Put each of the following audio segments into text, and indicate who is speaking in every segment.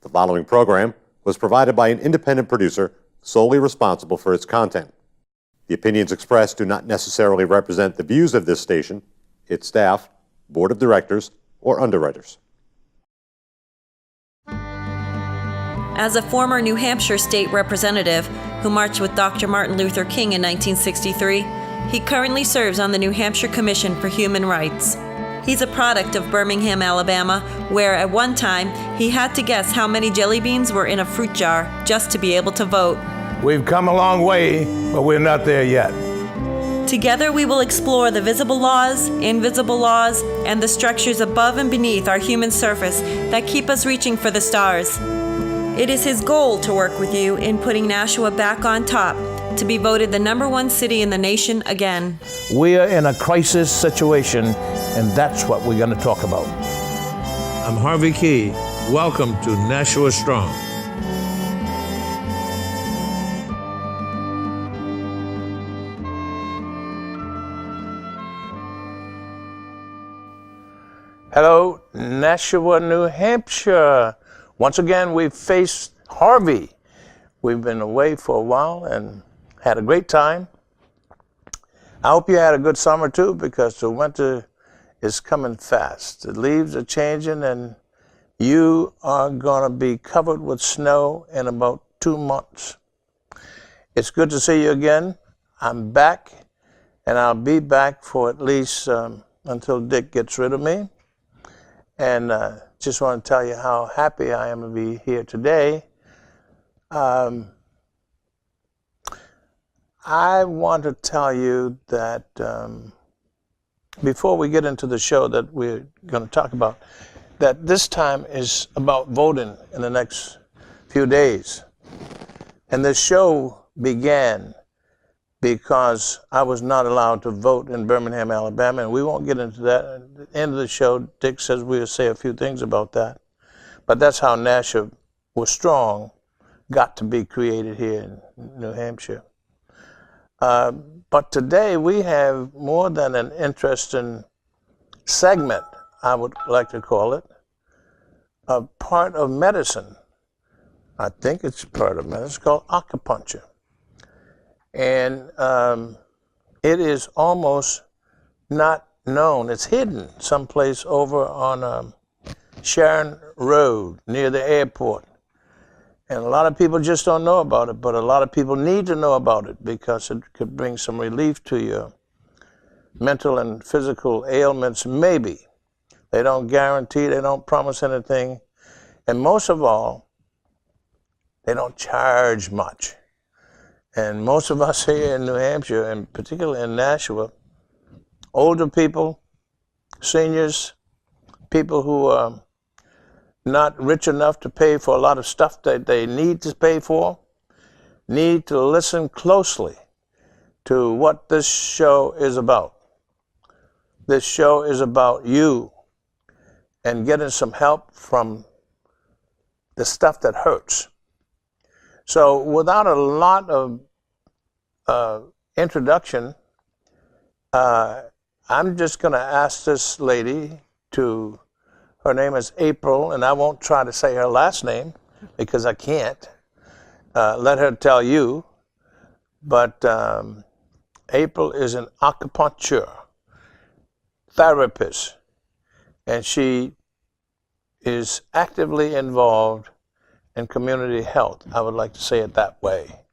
Speaker 1: The following program was provided by an independent producer solely responsible for its content. The opinions expressed do not necessarily represent the views of this station, its staff, board of directors, or underwriters.
Speaker 2: As a former New Hampshire state representative who marched with Dr. Martin Luther King in 1963, he currently serves on the New Hampshire Commission for Human Rights. He's a product of Birmingham, Alabama, where at one time he had to guess how many jelly beans were in a fruit jar just to be able to vote.
Speaker 3: We've come a long way, but we're not there yet.
Speaker 2: Together we will explore the visible laws, invisible laws, and the structures above and beneath our human surface that keep us reaching for the stars. It is his goal to work with you in putting Nashua back on top, to be voted the #1 city in the nation again.
Speaker 3: We are in a crisis situation, and that's what we're going to talk about.
Speaker 4: I'm Harvey Keye. Welcome to Nashua Strong.
Speaker 3: Hello, Nashua, New Hampshire. Once again, we've faced Harvey. We've been away for a while and had a great time. I hope you had a good summer too, because the winter is coming fast. The leaves are changing and you are going to be covered with snow in about 2 months. It's good to see you again. I'm back, and I'll be back for at least until Dick gets rid of me. And just want to tell you how happy I am to be here today. I want to tell you that before we get into the show that we're going to talk about, that this time is about voting in the next few days. And this show began because I was not allowed to vote in Birmingham, Alabama, and we won't get into that. At the end of the show, Dick says we'll say a few things about that. But that's how Nashua was strong, got to be created here in New Hampshire. But today we have more than an interesting segment, I would like to call it, a part of medicine. I think it's part of medicine. It's called acupuncture. And it is almost not known. It's hidden someplace over on Sharon Road near the airport. And a lot of people just don't know about it, but a lot of people need to know about it because it could bring some relief to your mental and physical ailments, maybe. They don't guarantee, they don't promise anything. And most of all, they don't charge much. And most of us here in New Hampshire, and particularly in Nashua, older people, seniors, people who are not rich enough to pay for a lot of stuff that they need to pay for, need to listen closely to what this show is about. This show is about you and getting some help from the stuff that hurts. So without a lot of introduction, I'm just going to ask this lady to, her name is April, and I won't try to say her last name because I can't. Let her tell you. But April is an acupuncture therapist, and she is actively involved in community health. I would like to say it that way.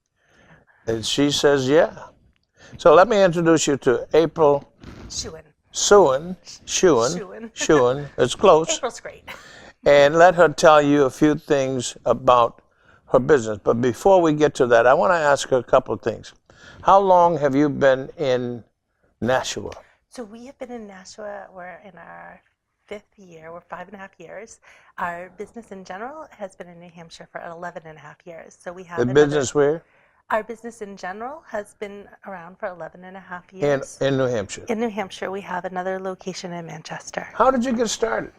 Speaker 3: And she says, yeah. So let me introduce you to April Shewan. Shewan. It's close.
Speaker 5: April's great.
Speaker 3: And let her tell you a few things about her business. But before we get to that, I want to ask her a couple of things. How long have you been in Nashua?
Speaker 5: So we have been in Nashua, we're in our 5th year, we're 5.5 years. Our business in general has been in New Hampshire for 11.5 years. So we have
Speaker 3: the business where?
Speaker 5: Our business in general has been around for 11.5 years.
Speaker 3: In New Hampshire?
Speaker 5: In New Hampshire, we have another location in Manchester.
Speaker 3: How did you get started?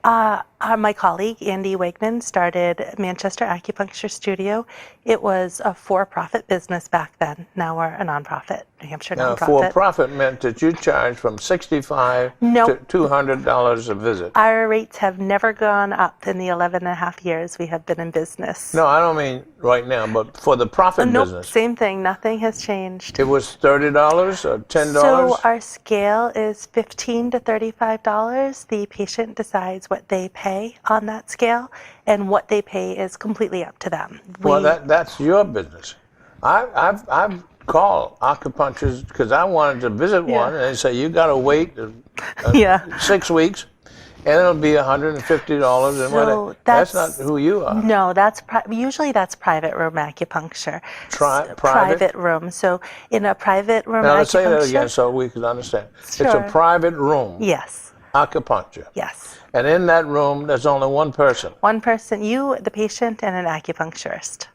Speaker 5: My colleague, Andy Wegman, started Manchester Acupuncture Studio. It was a for-profit business back then. Now we're a nonprofit, New Hampshire
Speaker 3: Now,
Speaker 5: nonprofit.
Speaker 3: for-profit meant that you charge from $65
Speaker 5: Nope.
Speaker 3: to $200 a visit.
Speaker 5: Our rates have never gone up in the 11 and a half years we have been in business.
Speaker 3: No, I don't mean right now, but for the profit
Speaker 5: Nope,
Speaker 3: business.
Speaker 5: same thing. Nothing has changed.
Speaker 3: It was $30 or $10?
Speaker 5: So our scale is $15 to $35. The patient decides what they pay on that scale, and what they pay is completely up to them.
Speaker 3: Well, that's your business. I've called acupuncturists because I wanted to visit one, and they say you got to wait
Speaker 5: Yeah.
Speaker 3: 6 weeks, and it'll be $150. And
Speaker 5: So
Speaker 3: whatever. That's not who you are.
Speaker 5: No, that's usually that's private room acupuncture.
Speaker 3: Private?
Speaker 5: Private room. So in a private room
Speaker 3: Now
Speaker 5: acupuncture.
Speaker 3: let's say that again so we can understand. It's a
Speaker 5: Sure.
Speaker 3: private room.
Speaker 5: Yes.
Speaker 3: Acupuncture.
Speaker 5: Yes.
Speaker 3: And in that room, there's only one person.
Speaker 5: One person, you, the patient, and an acupuncturist.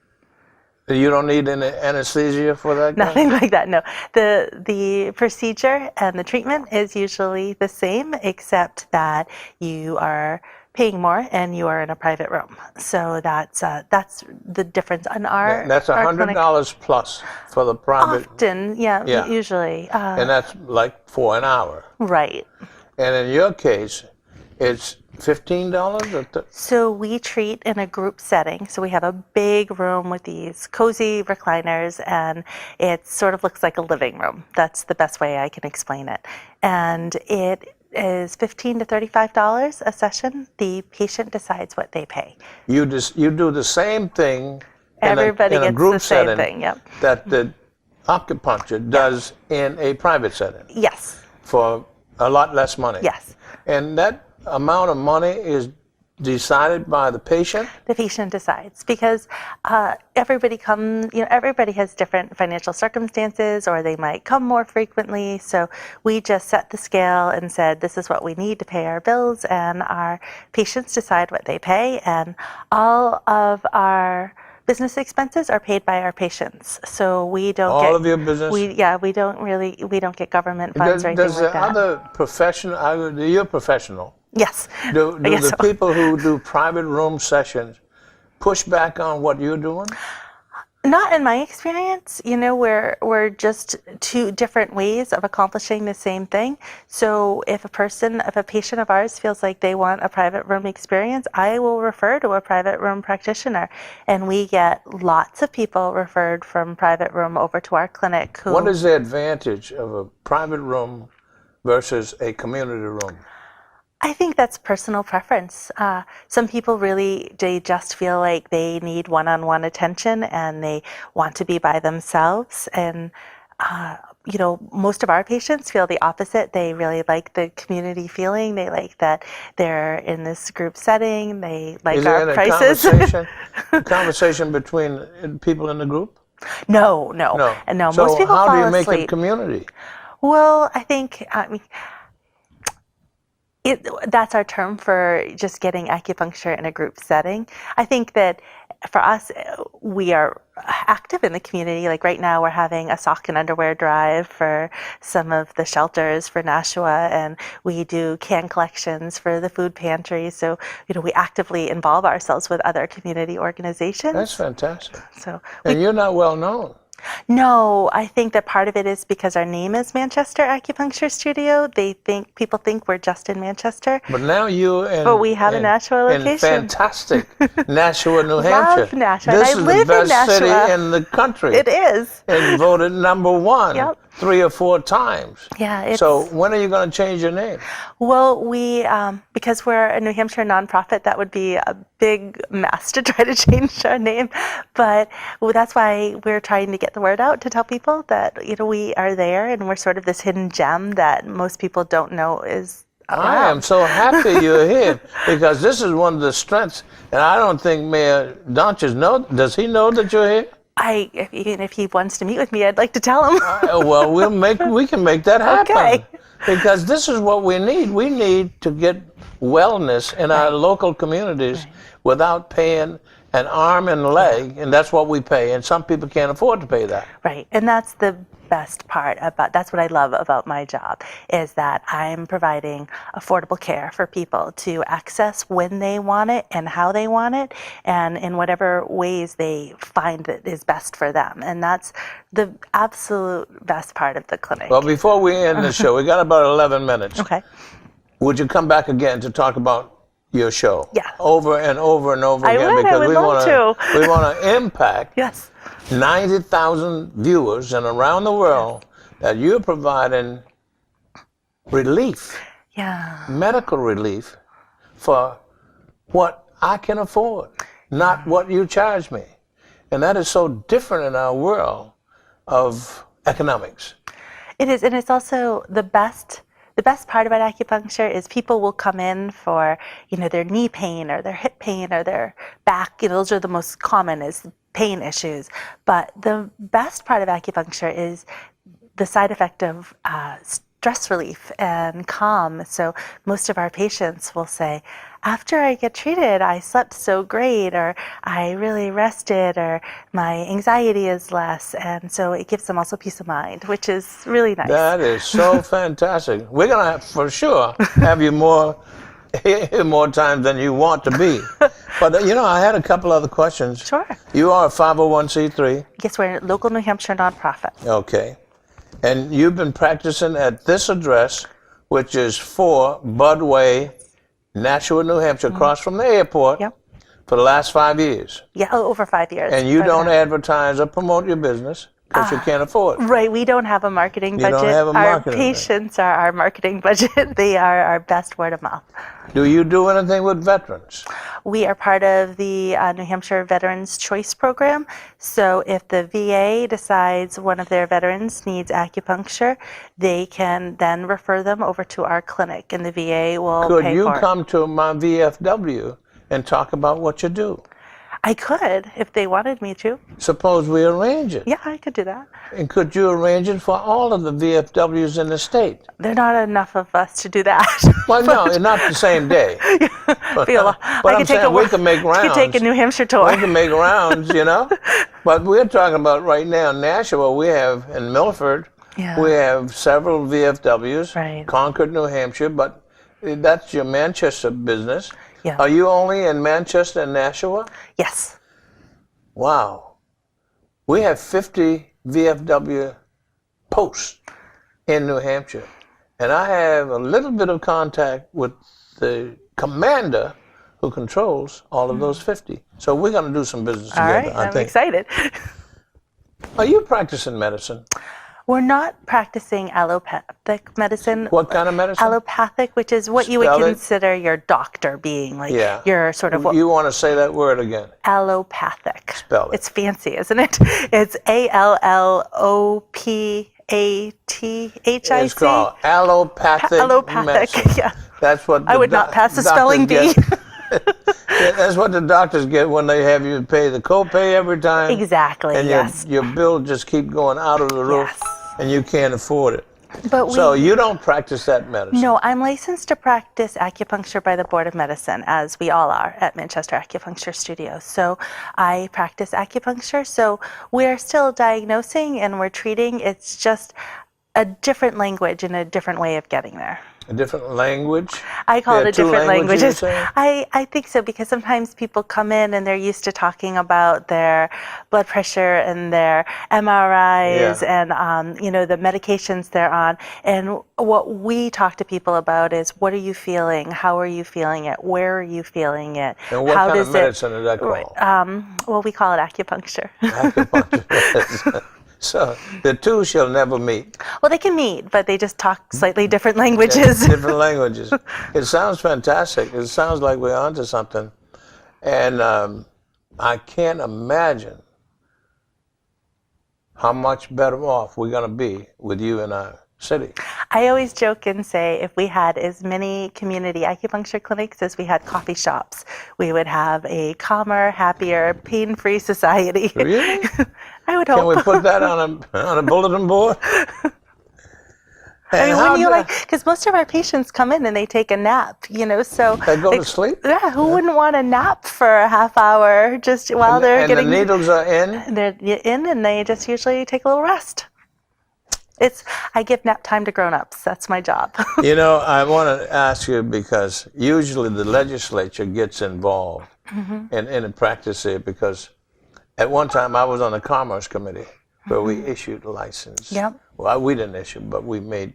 Speaker 3: You don't need any anesthesia for that guy?
Speaker 5: Nothing like that. No. The procedure and the treatment is usually the same, except that you are paying more and you are in a private room. So that's the difference. On
Speaker 3: That's
Speaker 5: our clinic,
Speaker 3: $100 plus for the private.
Speaker 5: often, yeah.
Speaker 3: Yeah.
Speaker 5: Usually.
Speaker 3: And that's like for an hour.
Speaker 5: Right.
Speaker 3: And in your case, it's $15 or
Speaker 5: So we treat in a group setting. So we have a big room with these cozy recliners, and it sort of looks like a living room. That's the best way I can explain it. And it is $15 to $35 a session. The patient decides what they pay.
Speaker 3: you do the same thing
Speaker 5: Everybody
Speaker 3: in a
Speaker 5: gets
Speaker 3: group
Speaker 5: the same
Speaker 3: setting
Speaker 5: thing. Yep.
Speaker 3: that the acupuncture does in a private setting
Speaker 5: Yes.
Speaker 3: for a lot less money.
Speaker 5: Yes.
Speaker 3: And that amount of money is decided by the patient?
Speaker 5: The patient decides, because everybody has different financial circumstances, or they might come more frequently. So we just set the scale and said, this is what we need to pay our bills, and our patients decide what they pay, and all of our business expenses are paid by our patients. So we don't
Speaker 3: All
Speaker 5: get
Speaker 3: of your business?
Speaker 5: we don't get government funds or anything
Speaker 3: Does
Speaker 5: like
Speaker 3: the
Speaker 5: that.
Speaker 3: other professional, you're professional.
Speaker 5: Yes.
Speaker 3: Do
Speaker 5: I guess
Speaker 3: the
Speaker 5: so.
Speaker 3: people who do private room sessions push back on what you're doing?
Speaker 5: Not in my experience. We're just two different ways of accomplishing the same thing. So if a patient of ours feels like they want a private room experience, I will refer to a private room practitioner. And we get lots of people referred from private room over to our clinic who...
Speaker 3: What is the advantage of a private room versus a community room?
Speaker 5: I think that's personal preference. Some people they just feel like they need one-on-one attention and they want to be by themselves. And, most of our patients feel the opposite. They really like the community feeling. They like that they're in this group setting. They like our prices.
Speaker 3: Is there a conversation between people in the group?
Speaker 5: No.
Speaker 3: So
Speaker 5: Most people
Speaker 3: how
Speaker 5: fall
Speaker 3: do you make
Speaker 5: asleep.
Speaker 3: it community?
Speaker 5: Well, I think... that's our term for just getting acupuncture in a group setting. I think that for us, we are active in the community. Like right now, we're having a sock and underwear drive for some of the shelters for Nashua, and we do can collections for the food pantry. So, we actively involve ourselves with other community organizations.
Speaker 3: That's fantastic.
Speaker 5: So,
Speaker 3: And you're not well known.
Speaker 5: No, I think that part of it is because our name is Manchester Acupuncture Studio. People think we're just in Manchester.
Speaker 3: But now
Speaker 5: But we have a Nashua
Speaker 3: in
Speaker 5: location.
Speaker 3: fantastic Nashua, New Hampshire.
Speaker 5: Love Nashua.
Speaker 3: This
Speaker 5: And I
Speaker 3: is
Speaker 5: live
Speaker 3: the
Speaker 5: in
Speaker 3: best city
Speaker 5: Nashua.
Speaker 3: in the country.
Speaker 5: It is.
Speaker 3: And voted number one
Speaker 5: Yep.
Speaker 3: 3 or 4 times.
Speaker 5: Yeah.
Speaker 3: So when are you going to change your name?
Speaker 5: Well, we because we're a New Hampshire nonprofit, that would be a big mess to try to change our name. But that's why we're trying to get the word out to tell people that we are there, and we're sort of this hidden gem that most people don't know is around.
Speaker 3: I am so happy you're here, because this is one of the strengths. And I don't think Mayor Donches does he know that you're here?
Speaker 5: Even if he wants to meet with me, I'd like to tell him.
Speaker 3: Well, we can make that happen.
Speaker 5: Okay.
Speaker 3: Because this is what we need. We need to get wellness in our local communities without paying an arm and a leg, and that's what we pay, and some people can't afford to pay that.
Speaker 5: Right, and that's the best part about, that's what I love about my job, is that I'm providing affordable care for people to access when they want it and how they want it, and in whatever ways they find that is best for them. And that's the absolute best part of the clinic.
Speaker 3: Well, before we end the show, we got about 11 minutes.
Speaker 5: Okay.
Speaker 3: Would you come back again to talk about your show?
Speaker 5: Yeah.
Speaker 3: Over and over and over
Speaker 5: I
Speaker 3: again,
Speaker 5: would, I
Speaker 3: because
Speaker 5: would
Speaker 3: we
Speaker 5: love to.
Speaker 3: we want to impact
Speaker 5: Yes.
Speaker 3: 90,000 viewers and around the world that you're providing relief,
Speaker 5: Yeah.
Speaker 3: medical relief, for what I can afford, not what you charge me. And that is so different in our world of economics.
Speaker 5: It is, and it's also the best part about acupuncture is people will come in for, their knee pain or their hip pain or their back. Those are the most common is pain issues. But the best part of acupuncture is the side effect of stress relief and calm. So most of our patients will say, after I get treated, I slept so great, or I really rested, or my anxiety is less. And so it gives them also peace of mind, which is really nice.
Speaker 3: That is so fantastic. We're going to have, for sure, have you more times than you want to be. But, I had a couple other questions.
Speaker 5: Sure.
Speaker 3: You are a 501c3.
Speaker 5: Yes, we're a local New Hampshire nonprofit.
Speaker 3: Okay. And you've been practicing at this address, which is 4 Budway, Nashua, New Hampshire, across from the airport,
Speaker 5: Yep.
Speaker 3: for the last 5 years.
Speaker 5: Yeah, over 5 years.
Speaker 3: And you
Speaker 5: But,
Speaker 3: don't advertise or promote your business because you can't afford it.
Speaker 5: Right, we don't have a marketing
Speaker 3: You
Speaker 5: budget.
Speaker 3: don't have a
Speaker 5: Our
Speaker 3: marketing budget.
Speaker 5: patients are our marketing budget. They are our best word of mouth.
Speaker 3: Do you do anything with veterans?
Speaker 5: We are part of the New Hampshire Veterans Choice Program. So if the VA decides one of their veterans needs acupuncture, they can then refer them over to our clinic, and the VA will
Speaker 3: Could
Speaker 5: pay
Speaker 3: you
Speaker 5: for it.
Speaker 3: come to my VFW and talk about what you do?
Speaker 5: I could, if they wanted me to.
Speaker 3: Suppose we arrange it.
Speaker 5: Yeah, I could do that.
Speaker 3: And could you arrange it for all of the VFWs in the state?
Speaker 5: There are not enough of us to do that.
Speaker 3: Well, no, not the same day. But I'm saying we can make rounds.
Speaker 5: I could take a New Hampshire tour.
Speaker 3: We can make rounds, But we're talking about right now, Nashua, we have in Milford,
Speaker 5: Yeah.
Speaker 3: we have several VFWs,
Speaker 5: Right.
Speaker 3: Concord, New Hampshire, but that's your Manchester business.
Speaker 5: Yeah.
Speaker 3: Are you only in Manchester and Nashua?
Speaker 5: Yes.
Speaker 3: Wow. We have 50 VFW posts in New Hampshire. And I have a little bit of contact with the commander who controls all of those 50. So we're going to do some business
Speaker 5: All
Speaker 3: together,
Speaker 5: right,
Speaker 3: I
Speaker 5: I'm
Speaker 3: think.
Speaker 5: excited.
Speaker 3: Are you practicing medicine?
Speaker 5: We're not practicing allopathic medicine.
Speaker 3: What kind of medicine?
Speaker 5: Allopathic, which is what you would
Speaker 3: Spell it.
Speaker 5: consider your doctor being, like
Speaker 3: Yeah.
Speaker 5: your sort of what,
Speaker 3: You want to say that word again?
Speaker 5: allopathic.
Speaker 3: Spell it.
Speaker 5: It's fancy, isn't it? It's ALLOPATHIC.
Speaker 3: It's called allopathic
Speaker 5: Allopathic,
Speaker 3: medicine.
Speaker 5: yeah.
Speaker 3: That's what
Speaker 5: I would not pass the spelling bee.
Speaker 3: Yeah, that's what the doctors get when they have you pay the copay every time.
Speaker 5: Exactly,
Speaker 3: And
Speaker 5: yes.
Speaker 3: your bill just keep going out of the roof,
Speaker 5: Yes.
Speaker 3: and you can't afford it.
Speaker 5: But
Speaker 3: So you don't practice that medicine?
Speaker 5: No, I'm licensed to practice acupuncture by the Board of Medicine, as we all are at Manchester Acupuncture Studio. So I practice acupuncture. So we're still diagnosing and we're treating. It's just a different language and a different way of getting there.
Speaker 3: A different language?
Speaker 5: I call
Speaker 3: There
Speaker 5: it
Speaker 3: are
Speaker 5: a
Speaker 3: two
Speaker 5: different
Speaker 3: languages,
Speaker 5: languages.
Speaker 3: you're saying?
Speaker 5: I think so, because sometimes people come in and they're used to talking about their blood pressure and their MRIs and the medications they're on. And what we talk to people about is, what are you feeling? How are you feeling it? Where are you feeling it?
Speaker 3: And what kind of medicine is that called?
Speaker 5: Well, we call it acupuncture.
Speaker 3: Acupuncture. So the two shall never meet.
Speaker 5: Well, they can meet, but they just talk slightly different languages.
Speaker 3: Different languages. It sounds fantastic. It sounds like we're onto something. And I can't imagine how much better off we're going to be with you in our city.
Speaker 5: I always joke and say, if we had as many community acupuncture clinics as we had coffee shops, we would have a calmer, happier, pain-free society.
Speaker 3: Really?
Speaker 5: I would
Speaker 3: Can we
Speaker 5: hope.
Speaker 3: put that on a bulletin board?
Speaker 5: I
Speaker 3: And
Speaker 5: mean,
Speaker 3: how
Speaker 5: wouldn't you
Speaker 3: do-
Speaker 5: because most of our patients come in and they take a nap, so.
Speaker 3: They go to
Speaker 5: like,
Speaker 3: sleep?
Speaker 5: Yeah, who wouldn't want a nap for a half hour just while they're
Speaker 3: And
Speaker 5: getting.
Speaker 3: the needles are in?
Speaker 5: They're in and they just usually take a little rest. I give nap time to grown-ups. That's my job.
Speaker 3: I want to ask you because usually the legislature gets involved in the practice here because at one time I was on the Commerce Committee where we issued a license.
Speaker 5: Yep.
Speaker 3: Well, we didn't issue, but we made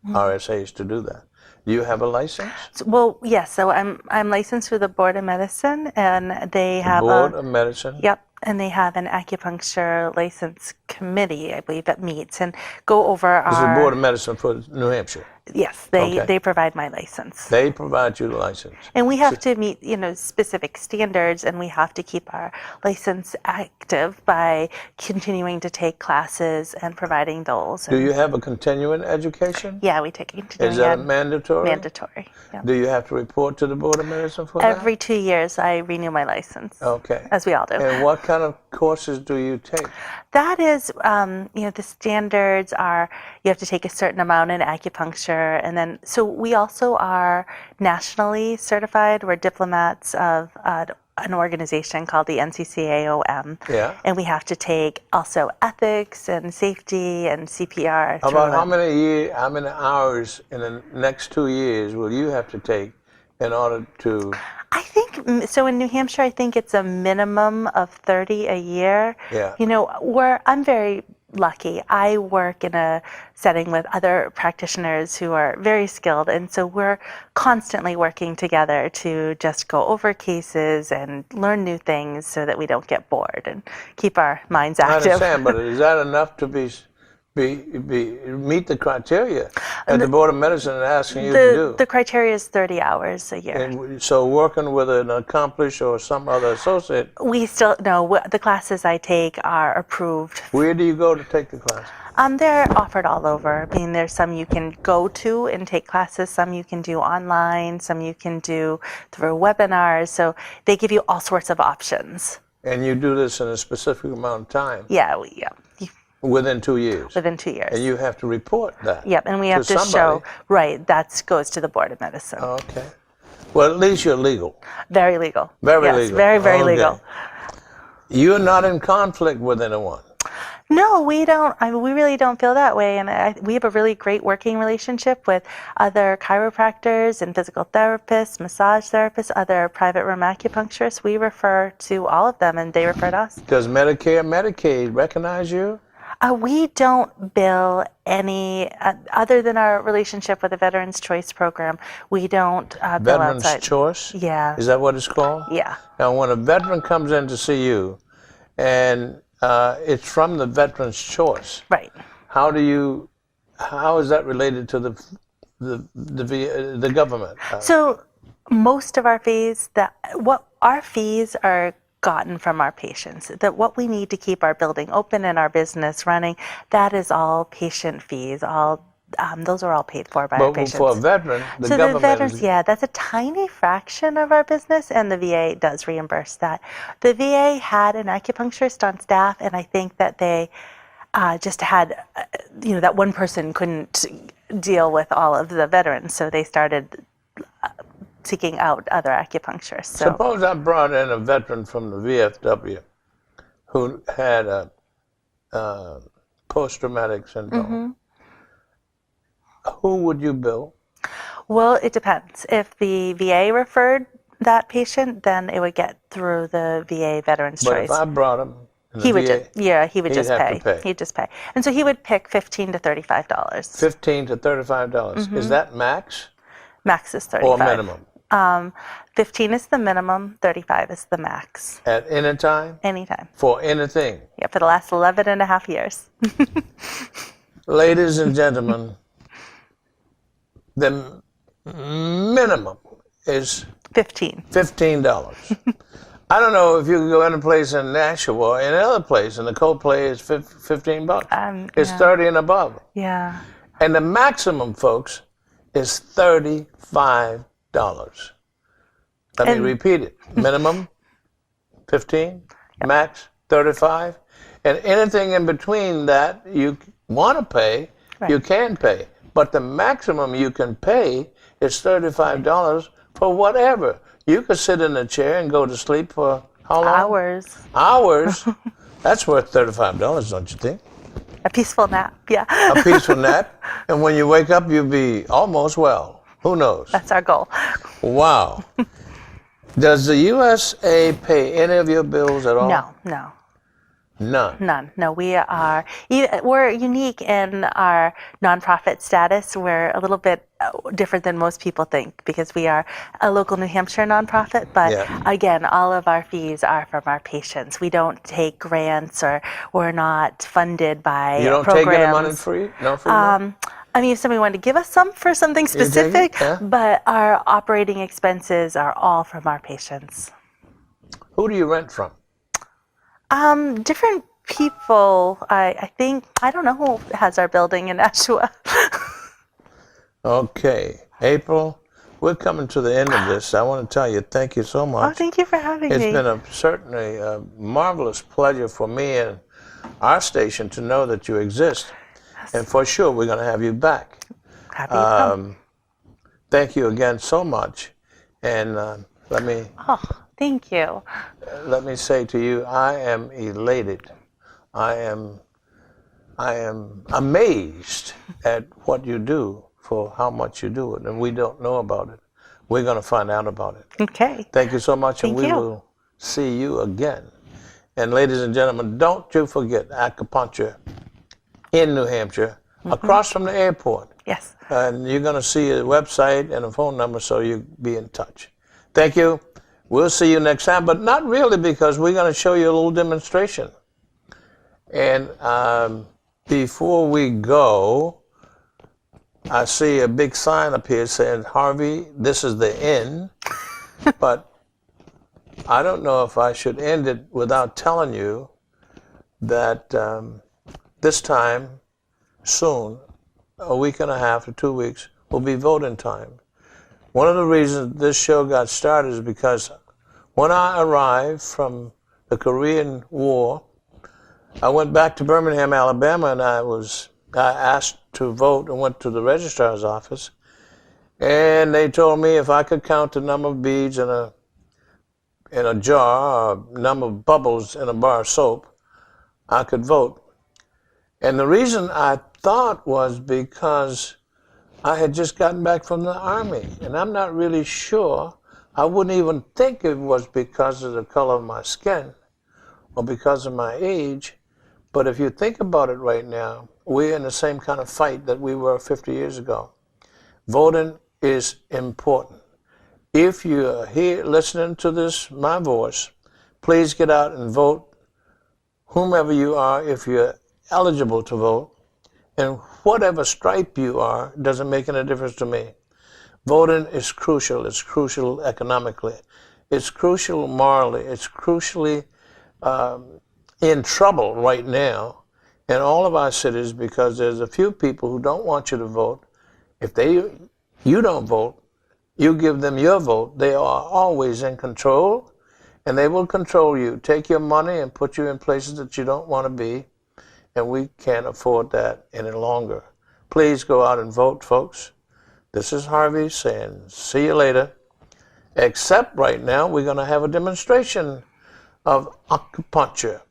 Speaker 3: RSAs to do that. Do you have a license?
Speaker 5: Well, yes. So I'm licensed through the Board of Medicine, and they have
Speaker 3: Board of Medicine?
Speaker 5: Yep, and they have an acupuncture license committee, I believe, that meets and go over
Speaker 3: This is the
Speaker 5: our.
Speaker 3: Board of Medicine for New Hampshire.
Speaker 5: Yes,
Speaker 3: Okay.
Speaker 5: they provide my license.
Speaker 3: They provide you the license.
Speaker 5: And we have to meet, specific standards, and we have to keep our license active by continuing to take classes and providing those.
Speaker 3: Do you have a continuing education?
Speaker 5: Yeah, we take continuing
Speaker 3: Is that
Speaker 5: ed.
Speaker 3: mandatory?
Speaker 5: Mandatory. Yeah.
Speaker 3: Do you have to report to the Board of Medicine for that?
Speaker 5: Every 2 years, I renew my license.
Speaker 3: Okay.
Speaker 5: As we all do.
Speaker 3: And what kind of courses do you take?
Speaker 5: That is, the standards are you have to take a certain amount in acupuncture, and then so we also are nationally certified. We're diplomats of an organization called the NCCAOM,
Speaker 3: Yeah.
Speaker 5: and we have to take also ethics and safety and CPR.
Speaker 3: About how many hours in the next 2 years will you have to take in order to?
Speaker 5: I think so. In New Hampshire, I think it's a minimum of 30 a year.
Speaker 3: Yeah.
Speaker 5: I'm very lucky. I work in a setting with other practitioners who are very skilled, and so we're constantly working together to just go over cases and learn new things so that we don't get bored and keep our minds active.
Speaker 3: I understand, but is that enough to meet the criteria that the Board of Medicine is asking you to do?
Speaker 5: The criteria is 30 hours a year.
Speaker 3: And so working with an accomplished or some other associate,
Speaker 5: We still no. The classes I take are approved.
Speaker 3: where do you go to take the class?
Speaker 5: They're offered all over. I mean, there's some you can go to and take classes, some you can do online, some you can do through webinars. So they give you all sorts of options.
Speaker 3: And you do this in a specific amount of time,
Speaker 5: Yeah,
Speaker 3: within 2 years.
Speaker 5: within 2 years.
Speaker 3: And you have to report that.
Speaker 5: Yep, and we have to
Speaker 3: somebody.
Speaker 5: show, right, that goes to the Board of Medicine.
Speaker 3: Okay. Well, at least you're legal.
Speaker 5: Very legal.
Speaker 3: Very
Speaker 5: yes,
Speaker 3: legal.
Speaker 5: Very, very
Speaker 3: Okay.
Speaker 5: legal.
Speaker 3: You're not in conflict with anyone.
Speaker 5: No, we don't. We really don't feel that way. And we have a really great working relationship with other chiropractors and physical therapists, massage therapists, other private room acupuncturists. We refer to all of them, and they refer to us.
Speaker 3: Does Medicare, Medicaid recognize you?
Speaker 5: We don't bill any, other than our relationship with the Veterans Choice Program, we don't bill
Speaker 3: Veterans
Speaker 5: outside.
Speaker 3: Choice?
Speaker 5: Yeah.
Speaker 3: Is that what it's called?
Speaker 5: Yeah.
Speaker 3: Now, when a veteran comes in to see you, and it's from the Veterans Choice,
Speaker 5: Right.
Speaker 3: how is that related to the government?
Speaker 5: So most of our fees, our fees are gotten from our patients. That what we need to keep our building open and our business running, that is all patient fees. Those are all paid for by our
Speaker 3: But
Speaker 5: patients.
Speaker 3: for a veteran, the
Speaker 5: So
Speaker 3: government
Speaker 5: the veterans,
Speaker 3: is,
Speaker 5: yeah, that's a tiny fraction of our business, and the VA does reimburse that. The VA had an acupuncturist on staff, and I think that they just had, that one person couldn't deal with all of the veterans, so they started seeking out other acupuncturists. So
Speaker 3: suppose I brought in a veteran from the VFW who had a post-traumatic syndrome.
Speaker 5: Mm-hmm.
Speaker 3: Who would you bill?
Speaker 5: well, it depends. If the VA referred that patient, then it would get through the VA Veterans
Speaker 3: But
Speaker 5: Choice.
Speaker 3: if I brought him, and
Speaker 5: He
Speaker 3: the
Speaker 5: would
Speaker 3: VA,
Speaker 5: just, yeah, he would
Speaker 3: he'd
Speaker 5: just
Speaker 3: have
Speaker 5: pay.
Speaker 3: to pay.
Speaker 5: He'd just pay. And so he would pick $15 to $35.
Speaker 3: $15 to $35.
Speaker 5: Mm-hmm.
Speaker 3: Is that max
Speaker 5: Max is 35.
Speaker 3: or minimum?
Speaker 5: 15 is the minimum, 35 is the max.
Speaker 3: At any time?
Speaker 5: Anytime.
Speaker 3: For anything?
Speaker 5: Yeah, for the last 11 and a half years.
Speaker 3: Ladies and gentlemen, the minimum is
Speaker 5: 15.
Speaker 3: $15. I don't know if you can go any place in Nashua or any other place, and the co-play is $15. It's
Speaker 5: Yeah.
Speaker 3: 30 and above.
Speaker 5: Yeah.
Speaker 3: And the maximum, folks, is $35. Let me
Speaker 5: And-
Speaker 3: repeat it. Minimum, 15, max, 35. And anything in between that you want to pay,
Speaker 5: Right.
Speaker 3: you can pay. but the maximum you can pay is $35 for whatever. You could sit in a chair and go to sleep for how long?
Speaker 5: Hours.
Speaker 3: Hours. That's worth $35, don't you think?
Speaker 5: A peaceful nap, yeah.
Speaker 3: A peaceful nap, and when you wake up, you'll be almost well. Who knows?
Speaker 5: That's our goal.
Speaker 3: Wow. Does the USA pay any of your bills at all?
Speaker 5: No.
Speaker 3: None.
Speaker 5: No, we're unique in our nonprofit status. We're a little bit different than most people think because we are a local New Hampshire nonprofit. But again, all of our fees are from our patients. We don't take grants, or we're not funded by
Speaker 3: You don't
Speaker 5: programs.
Speaker 3: take any money free? No free money?
Speaker 5: I mean, if somebody wanted to give us some for something specific, but our operating expenses are all from our patients.
Speaker 3: Who do you rent from?
Speaker 5: Different people. I think, I don't know who has our building in Nashua.
Speaker 3: Okay. April, we're coming to the end of this. I want to tell you thank you so much.
Speaker 5: Oh, thank you for having me.
Speaker 3: It's been certainly a marvelous pleasure for me and our station to know that you exist.
Speaker 5: Yes.
Speaker 3: And for sure, we're going to have you back.
Speaker 5: Happy to come.
Speaker 3: Thank you again so much. And let me
Speaker 5: Thank you.
Speaker 3: Let me say to you, I am elated. I am amazed at what you do for how much you do it, and we don't know about it. We're going to find out about it.
Speaker 5: Okay.
Speaker 3: Thank you so much, and we will see you again. And ladies and gentlemen, don't you forget acupuncture in New Hampshire, across from the airport.
Speaker 5: Yes.
Speaker 3: And you're going to see a website and a phone number, so you'll be in touch. Thank you. We'll see you next time, but not really, because we're going to show you a little demonstration. And before we go, I see a big sign up here saying, Harvey, this is the end. But I don't know if I should end it without telling you that this time, soon, a week and a half to 2 weeks, will be voting time. One of the reasons this show got started is because when I arrived from the Korean War, I went back to Birmingham, Alabama, and I asked to vote and went to the registrar's office. And they told me if I could count the number of beads in a jar, or number of bubbles in a bar of soap, I could vote. And the reason I thought was because I had just gotten back from the Army, and I'm not really sure. I wouldn't even think it was because of the color of my skin or because of my age. But if you think about it right now, we're in the same kind of fight that we were 50 years ago. Voting is important. If you're here listening to this, my voice, please get out and vote, whomever you are, if you're eligible to vote. And whatever stripe you are, doesn't make any difference to me. Voting is crucial. It's crucial economically. It's crucial morally. It's crucially in trouble right now in all of our cities, because there's a few people who don't want you to vote. If you don't vote, you give them your vote, they are always in control, and they will control you, take your money and put you in places that you don't want to be. And we can't afford that any longer. Please go out and vote, folks. This is Harvey saying, see you later. Except right now, we're going to have a demonstration of acupuncture.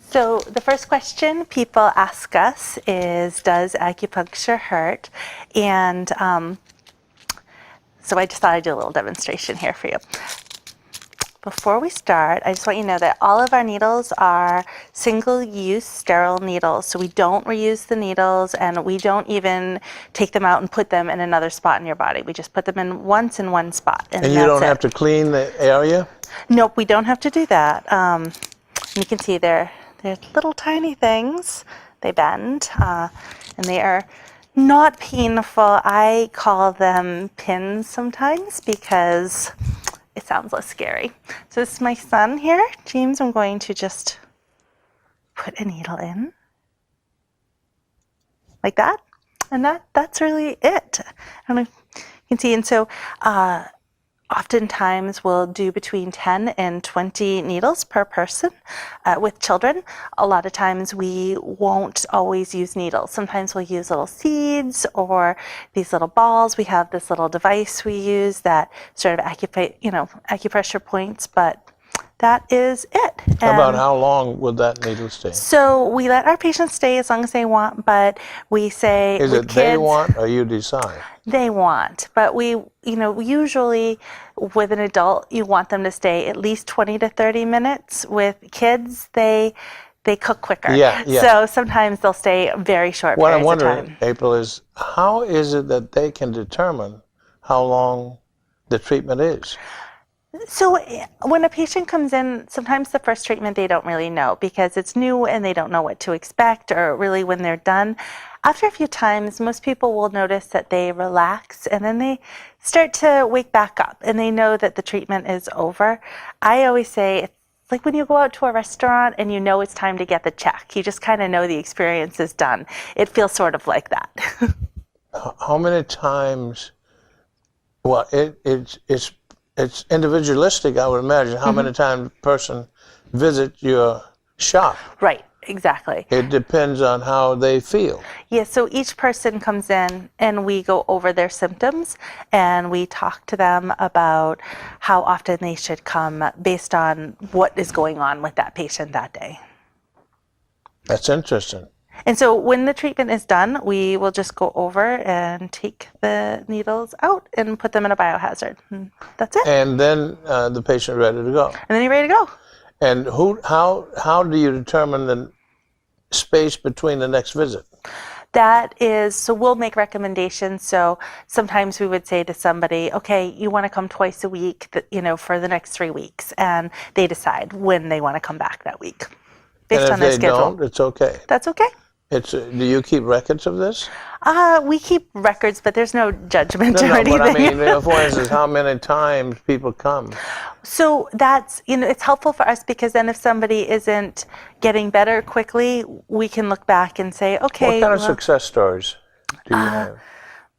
Speaker 5: So the first question people ask us is, does acupuncture hurt? And so I just thought I'd do a little demonstration here for you. Before we start, I just want you to know that all of our needles are single-use sterile needles, so we don't reuse the needles, and we don't even take them out and put them in another spot in your body. We just put them in once in one spot, and
Speaker 3: you don't have to clean the area?
Speaker 5: Nope, we don't have to do that. You can see they're little tiny things. They bend, and they are not painful. I call them pins sometimes because it sounds less scary. So this is my son here, James. I'm going to just put a needle in like that, and that's really it. I don't know if you can see. And so oftentimes we'll do between 10 and 20 needles per person with children. A lot of times we won't always use needles. Sometimes we'll use little seeds or these little balls. We have this little device we use that sort of acupressure points, but that is it.
Speaker 3: How about how long would that needle stay?
Speaker 5: So we let our patients stay as long as they want, but we say
Speaker 3: Is
Speaker 5: with
Speaker 3: it
Speaker 5: kids,
Speaker 3: they want or you decide?
Speaker 5: they want, but we, usually with an adult, you want them to stay at least 20 to 30 minutes. With kids, they cook quicker.
Speaker 3: Yeah.
Speaker 5: So sometimes they'll stay very short
Speaker 3: What I'm
Speaker 5: periods of
Speaker 3: wondering,
Speaker 5: time.
Speaker 3: April, is how is it that they can determine how long the treatment is?
Speaker 5: So when a patient comes in, sometimes the first treatment they don't really know because it's new and they don't know what to expect, or really when they're done. After a few times, most people will notice that they relax and then they start to wake back up and they know that the treatment is over. I always say it's like when you go out to a restaurant and you know it's time to get the check. You just kind of know the experience is done. It feels sort of like that.
Speaker 3: How many times? Well, it's individualistic, I would imagine. How many times a person visits your shop?
Speaker 5: Right, exactly.
Speaker 3: It depends on how they feel.
Speaker 5: Yeah, so each person comes in and we go over their symptoms and we talk to them about how often they should come based on what is going on with that patient that day.
Speaker 3: That's interesting.
Speaker 5: And so when the treatment is done, we will just go over and take the needles out and put them in a biohazard. And that's it.
Speaker 3: And then the patient ready to go.
Speaker 5: And then you're ready to go.
Speaker 3: And how do you determine the space between the next visit?
Speaker 5: That is, so we'll make recommendations. So sometimes we would say to somebody, okay, you want to come twice a week, for the next 3 weeks. And they decide when they want to come back that week based on their schedule.
Speaker 3: And if they don't, it's okay.
Speaker 5: That's okay.
Speaker 3: Do you keep records of this?
Speaker 5: We keep records, but there's no judgment or anything.
Speaker 3: But I mean, for instance, how many times people come?
Speaker 5: So that's, it's helpful for us because then if somebody isn't getting better quickly, we can look back and say, okay.
Speaker 3: What kind of success stories do you have?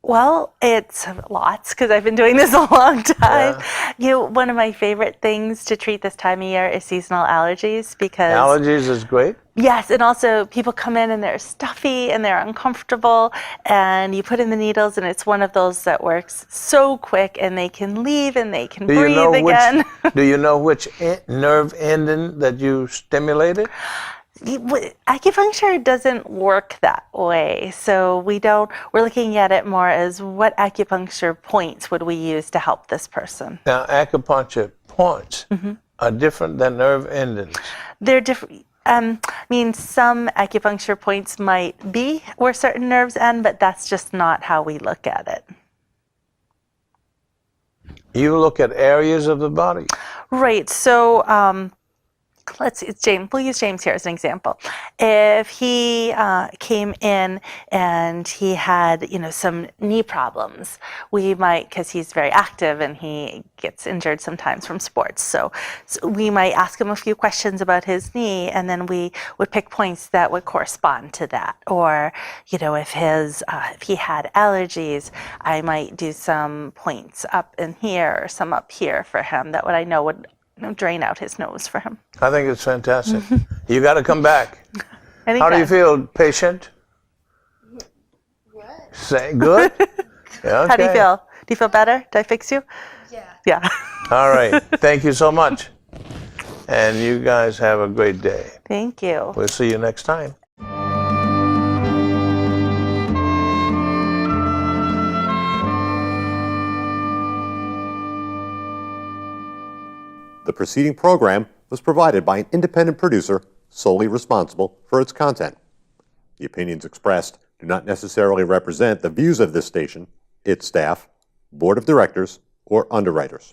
Speaker 5: Well, it's lots because I've been doing this a long time. Yeah. One of my favorite things to treat this time of year is seasonal allergies because
Speaker 3: allergies is great.
Speaker 5: Yes, and also people come in and they're stuffy and they're uncomfortable, and you put in the needles and it's one of those that works so quick and they can leave and they can breathe again.
Speaker 3: Do you know which nerve ending that you stimulated?
Speaker 5: Acupuncture doesn't work that way, so we're looking at it more as what acupuncture points would we use to help this person.
Speaker 3: Now, acupuncture points are different than nerve endings.
Speaker 5: They're different. Some acupuncture points might be where certain nerves end, but that's just not how we look at it.
Speaker 3: You look at areas of the body.
Speaker 5: Right. So let's see, James. We'll use James here as an example. If he came in and he had, some knee problems, we might, because he's very active and he gets injured sometimes from sports, so we might ask him a few questions about his knee, and then we would pick points that would correspond to that. Or, if he had allergies, I might do some points up in here or some up here for him that I know would drain out his nose for him.
Speaker 3: I think it's fantastic. You got to come back.
Speaker 5: Anytime.
Speaker 3: How do you feel, patient?
Speaker 6: Good.
Speaker 3: Say good? Yeah, okay.
Speaker 5: How do you feel? Do you feel better? Did I fix you?
Speaker 6: Yeah.
Speaker 5: Yeah.
Speaker 3: All right. Thank you so much. And you guys have a great day.
Speaker 5: Thank you.
Speaker 3: We'll see you next time.
Speaker 1: The preceding program was provided by an independent producer solely responsible for its content. The opinions expressed do not necessarily represent the views of this station, its staff, board of directors, or underwriters.